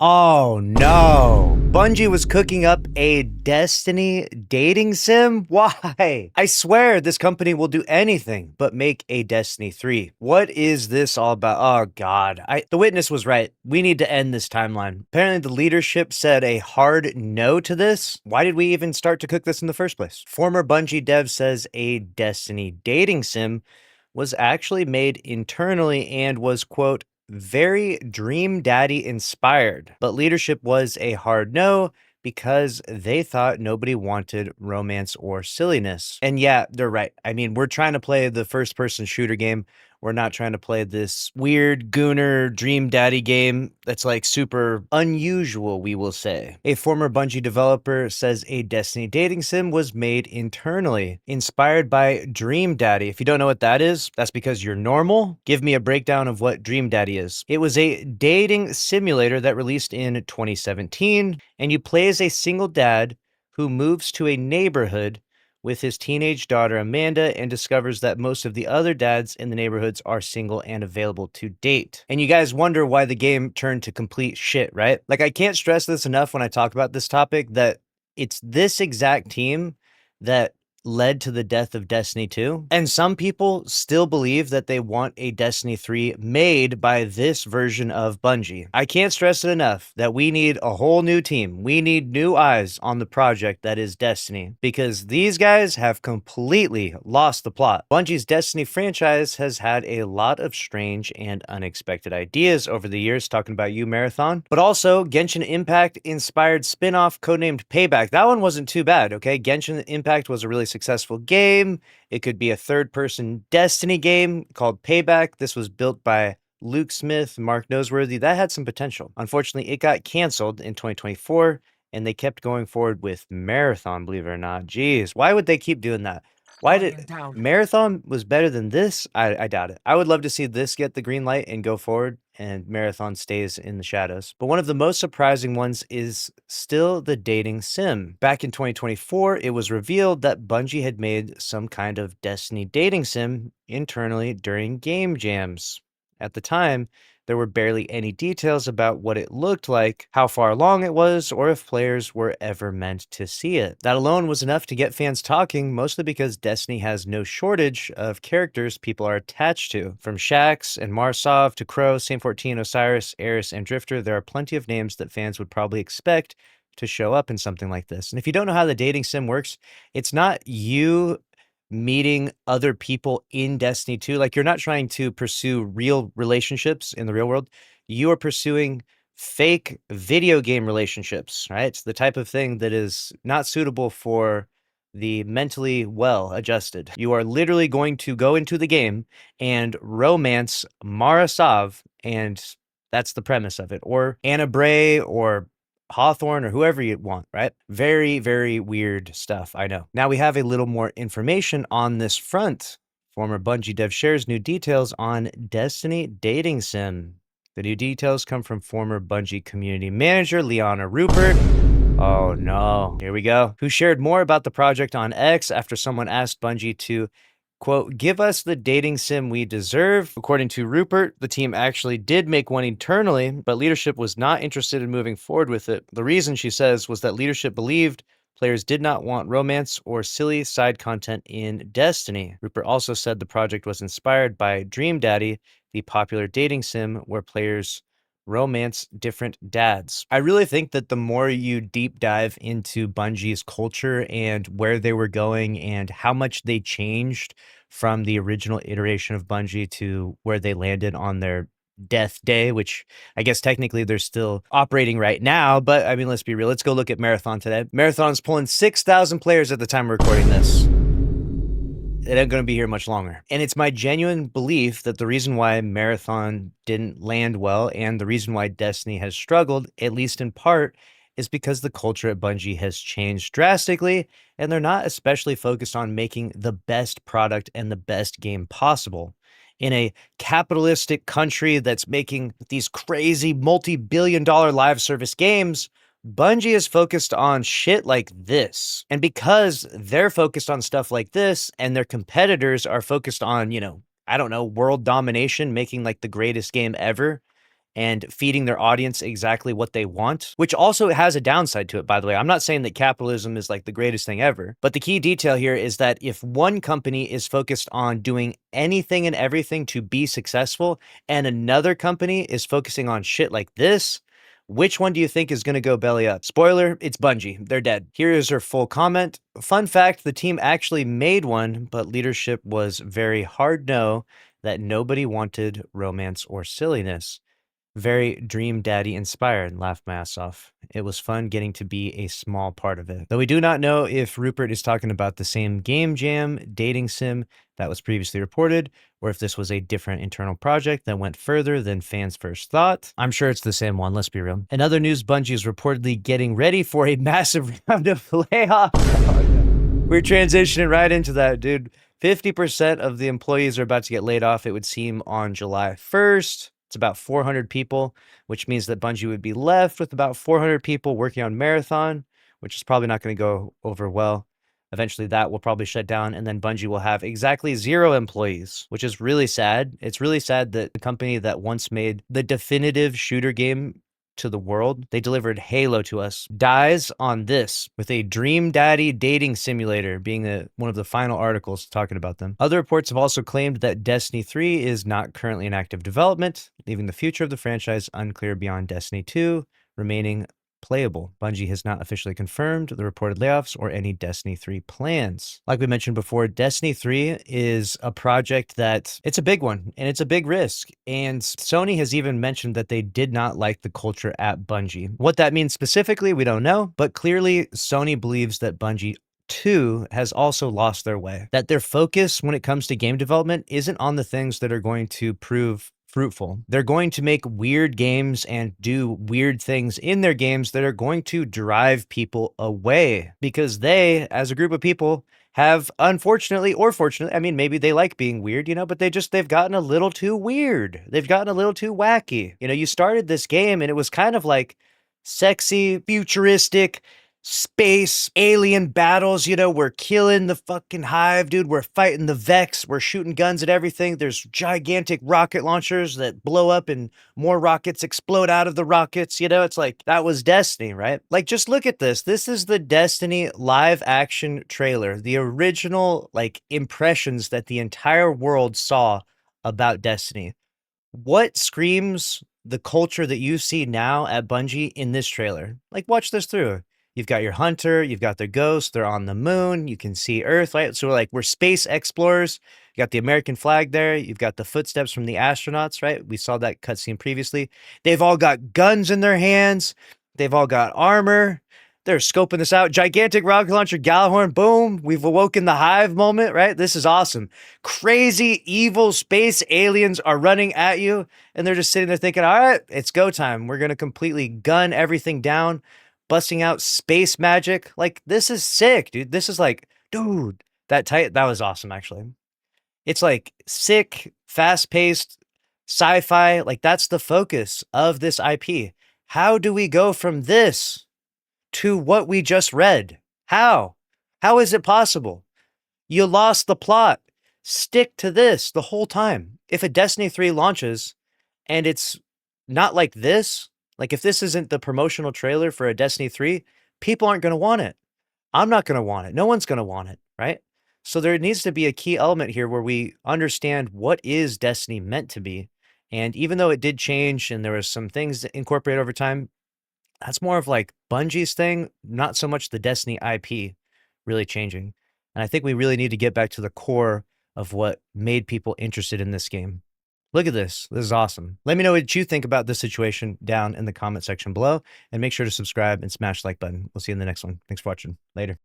Oh no. Bungie was cooking up a Destiny dating sim? Why? I swear this company will do anything but make a Destiny 3. What is this all about? Oh god. The witness was right. We need to end this timeline. Apparently the leadership said a hard no to this. Why did we even start to cook this in the first place? Former Bungie dev says a Destiny dating sim was actually made internally and was, quote, very Dream Daddy inspired. But leadership was a hard no because they thought nobody wanted romance or silliness. And yeah, they're right. I mean, we're trying to play the first person shooter game. We're not trying to play this weird Gooner Dream Daddy game that's like super unusual, we will say. A former Bungie developer says a Destiny dating sim was made internally, inspired by Dream Daddy. If you don't know what that is, that's because you're normal. Give me a breakdown of what Dream Daddy is. It was a dating simulator that released in 2017, and you play as a single dad who moves to a neighborhood with his teenage daughter Amanda and discovers that most of the other dads in the neighborhoods are single and available to date. And you guys wonder why the game turned to complete shit, right? Like, I can't stress this enough when I talk about this topic that it's this exact team that led to the death of Destiny 2. And some people still believe that they want a Destiny 3 made by this version of Bungie. I can't stress it enough that we need a whole new team. We need new eyes on the project that is Destiny, because these guys have completely lost the plot. Bungie's Destiny franchise has had a lot of strange and unexpected ideas over the years, talking about you, Marathon, but also Genshin Impact inspired spin-off codenamed Payback. That one wasn't too bad, okay? Genshin Impact was a really successful game. It could be a third-person Destiny game called Payback. This was built by Luke Smith, Mark Noseworthy. That had some potential. Unfortunately, it got canceled in 2024, and they kept going forward with Marathon, believe it or not. Jeez, why would they keep doing that? Why did Marathon was better than this? I doubt it. I would love to see this get the green light and go forward, and Marathon stays in the shadows. But one of the most surprising ones is still the dating sim. Back in 2024, it was revealed that Bungie had made some kind of Destiny dating sim internally during game jams. At the time, there were barely any details about what it looked like, how far along it was, or if players were ever meant to see it. That alone was enough to get fans talking, mostly because Destiny has no shortage of characters people are attached to. From Shaxx and Marsov to Crow, Saint 14, Osiris, Eris, and Drifter, there are plenty of names that fans would probably expect to show up in something like this. And if you don't know how the dating sim works, it's not you meeting other people in Destiny 2. Like, you're not trying to pursue real relationships in the real world. You are pursuing fake video game relationships, right? It's the type of thing that is not suitable for the mentally well adjusted. You are literally going to go into the game and romance Mara Sov, and that's the premise of it. Or Anna Bray, or Hawthorne, or whoever you want, right? Very, very weird stuff, I know. Now we have a little more information on this front. Former Bungie dev shares new details on Destiny Dating Sim. The new details come from former Bungie community manager Liana Rupert. Oh no, here we go. Who shared more about the project on X after someone asked Bungie to, quote, give us the dating sim we deserve. According to Rupert, the team actually did make one internally, but leadership was not interested in moving forward with it. The reason, she says, was that leadership believed players did not want romance or silly side content in Destiny. Rupert also said the project was inspired by Dream Daddy, the popular dating sim where players romance different dads. I really think that the more you deep dive into Bungie's culture and where they were going and how much they changed from the original iteration of Bungie to where they landed on their death day, which I guess technically they're still operating right now, but I mean, let's be real. Let's go look at Marathon today. Marathon's pulling 6,000 players at the time we're recording this. It ain't going to be here much longer. And it's my genuine belief that the reason why Marathon didn't land well and the reason why Destiny has struggled, at least in part, is because the culture at Bungie has changed drastically, and they're not especially focused on making the best product and the best game possible. In a capitalistic country that's making these crazy multi-billion-dollar live service games, Bungie is focused on shit like this. And because they're focused on stuff like this and their competitors are focused on, I don't know, world domination, making like the greatest game ever, and feeding their audience exactly what they want, which also has a downside to it, by the way. I'm not saying that capitalism is like the greatest thing ever, but the key detail here is that if one company is focused on doing anything and everything to be successful, and another company is focusing on shit like this, which one do you think is going to go belly up? Spoiler, it's Bungie. They're dead. Here is her full comment. Fun fact, the team actually made one, but leadership was very hard no that nobody wanted romance or silliness. Very Dream Daddy inspired, laughed my ass off. It was fun getting to be a small part of it. Though we do not know if Rupert is talking about the same game jam dating sim that was previously reported, or if this was a different internal project that went further than fans first thought. I'm sure it's the same one, let's be real. In other news, Bungie is reportedly getting ready for a massive round of layoffs. We're transitioning right into that, dude. 50% of the employees are about to get laid off, it would seem, on July 1st. It's about 400 people, which means that Bungie would be left with about 400 people working on Marathon, which is probably not going to go over well. Eventually, that will probably shut down, and then Bungie will have exactly 0 employees, which is really sad. It's really sad that the company that once made the definitive shooter game to the world, they delivered Halo to us, dies on this, with a Dream Daddy dating simulator being one of the final articles talking about them. Other reports have also claimed that Destiny 3 is not currently in active development, leaving the future of the franchise unclear beyond Destiny 2, remaining playable. Bungie has not officially confirmed the reported layoffs or any Destiny 3 plans. Like we mentioned before, Destiny 3 is a project that it's a big one and it's a big risk. And Sony has even mentioned that they did not like the culture at Bungie. What that means specifically, we don't know, but clearly Sony believes that Bungie 2 has also lost their way, that their focus when it comes to game development isn't on the things that are going to prove fruitful. They're going to make weird games and do weird things in their games that are going to drive people away because they, as a group of people, have unfortunately or fortunately, I mean, maybe they like being weird, but they've gotten a little too weird. They've gotten a little too wacky. You started this game and it was kind of like sexy, futuristic, space alien battles. We're killing the fucking hive, dude. We're fighting the Vex. We're shooting guns at everything. There's gigantic rocket launchers that blow up and more rockets explode out of the rockets. It's like that was Destiny, right? Like, just look at this. This is the Destiny live action trailer, the original impressions that the entire world saw about Destiny. What screams the culture that you see now at Bungie in this trailer? Watch this through. You've got your hunter, you've got the ghost, they're on the moon, you can see Earth, right? So we're space explorers. You got the American flag there, you've got the footsteps from the astronauts, right? We saw that cutscene previously. They've all got guns in their hands, they've all got armor. They're scoping this out. Gigantic rocket launcher, Gallahorn, boom. We've awoken the hive moment, right? This is awesome. Crazy, evil space aliens are running at you, and they're just sitting there thinking, all right, it's go time. We're going to completely gun everything down, busting out space magic. This is sick, dude. This is dude, that was awesome, actually. It's sick, fast-paced sci-fi. That's the focus of this IP. How do we go from this to what we just read? How? How is it possible? You lost the plot. Stick to this the whole time. If a Destiny 3 launches and it's not like this, if this isn't the promotional trailer for a Destiny 3, people aren't going to want it. I'm not going to want it. No one's going to want it, right? So there needs to be a key element here where we understand what is Destiny meant to be. And even though it did change and there was some things incorporated over time, that's more of Bungie's thing, not so much the Destiny IP really changing. And I think we really need to get back to the core of what made people interested in this game. Look at this. This is awesome. Let me know what you think about this situation down in the comment section below, and make sure to subscribe and smash the like button. We'll see you in the next one. Thanks for watching. Later.